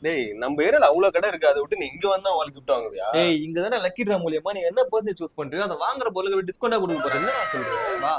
டேய் நம்ம ஏரியால அவ்வளவு கடை இருக்கு, அதை விட்டு நீ இங்க வந்தா உங்களுக்கு கிஃப்ட் வாங்குவியா? ஏய் இங்க தானே லக்கி ட்ரா மூலியமா நீ என்ன பர்சன்ட் சூஸ் பண்றியோ அதை வாங்குற பொருளுக்கு டிஸ்கவுண்டா கொடுக்க போறேன். என்ன நான் சொல்றேன் வா.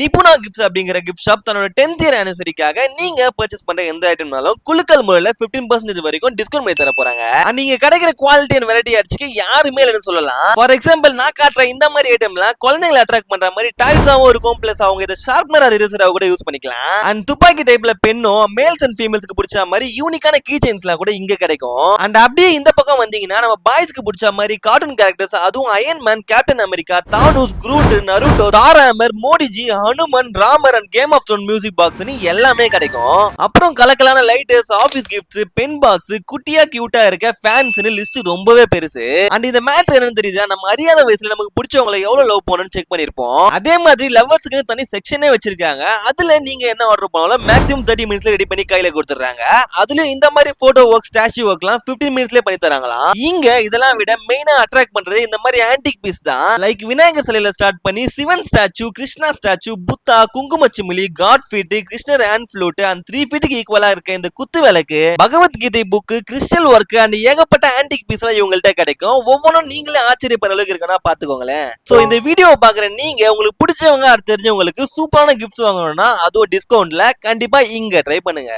நிபுணா கிஃப்ட்ஸ் அப்படிங்கிற கிஃப்ட் ஷாப் தன்னோட 10th இயர் ஆனிவர்சரிக்காக நீங்க பர்ச்சேஸ் பண்ற எந்த ஐட்டம்னாலும் குலுக்கல் முறையில 15% வரைக்கும் டிஸ்கவுண்ட் பண்ணி தர போறாங்க. நீங்க கிடைக்கிற குவாலிட்டி அண்ட் வெரைட்டி அடிச்சுக்க யாருமே இல்லைன்னு சொல்லலாம். ஃபார் எக்ஸாம்பிள் நான் காட்டுற இந்த மாதிரி ஐட்டம்லாம் குழந்தைங்களை அட்ராக்ட் பண்ற மாதிரி டாய்ஸாவும் இருக்கும். பிளஸ் அவங்க இதை ஷார்ப்னரா இரேசரா கூட யூஸ் பண்ணிக்கலாம். அண்ட் துப்பாக்கி டைப்ல பென்னும் மேல்ஸ் அண்ட் ஃபீமேல்ஸ்க்கு பிடிச்ச மாதிரி யூனிக்கான கீ செயின்ஸ்லாம் கூட இங்க கிடைக்கும். அண்ட் அப்படியே இந்த பக்கம் வந்தீங்கன்னா நம்ம பாய்ஸ்க்கு பிடிச்ச மாதிரி கார்ட்டூன் கேரக்டர்ஸ், அதுவும் iron man, captain America, Thanos, Groot, Naruto, தாராமர், Modiji, Hanuman, Ramar and game of throne music box எல்லாமே கிடைக்கும். அப்புறம் கலக்கலான lights, office gifts, pen box, குட்டியா கியூட்டா இருக்க ஃபேன்ஸ் லிஸ்ட் ரொம்பவே பெருசு. அண்ட் இந்த மேட்டர் என்னன்னு தெரியுதா, நம்ம அறியாத வயசுல நமக்கு பிடிச்சவங்களை எவ்வளவு லவ் பண்ணணும்னு செக் பண்ணிருப்போம். அதே மாதிரி லவ்வர்ஸ்க்கு தனி செக்ஷனே வச்சிருக்காங்க. அதுல நீங்க என்ன ஆர்டர் பண்ணாலும் மேக்ஸிமம் 30 மினிட்ஸ்ல ரெடி பண்ணி கையில கொடுத்துறாங்க. அதுலயும் இந்த மாதிரி போட்டோ ஒர்க், ஸ்டாச்சு ஒர்க்லாம் 15 மினிட்ஸ்ல பண்ணி தராங்களாம். இங்க இதெல்லாம் விட மெயினா அட்ராக்ட் பண்றது இந்த மாதிரி ஆன்டிக் பீஸ் தான். லைக் விநாயகர் சிலையில ஸ்டார்ட் பண்ணி சிவன் ஸ்டாச்சு, கிருஷ்ணா ஸ்டாச்சு, புத்தா, குங்குமச்சிமிலி, god feet, Krishnar hand flute and 3 ஃபீட்டுக்கு ஈக்குவலா இருக்க இந்த குத்து விளக்கு, Bhagavad Gita book, crystal work and ஏகப்பட்ட ஆன்டிக் பீஸ் எல்லாம் இவங்கள்ட்ட கிடைக்கும். ஒவ்வொன்றும் நீங்களே ஆச்சரியப்படுற அளவுக்கு இருக்குன்னா பாத்துக்கோங்களேன். சோ இந்த வீடியோவை பாக்குற நீங்க உங்களுக்கு பிடிச்சவங்க தெரிஞ்சவங்களுக்கு சூப்பரான கிஃப்ட்ஸ் வாங்கணும்னா அதுவும் டிஸ்கவுண்ட்ல கண்டிப்பா இங்க ட்ரை பண்ணுங்க.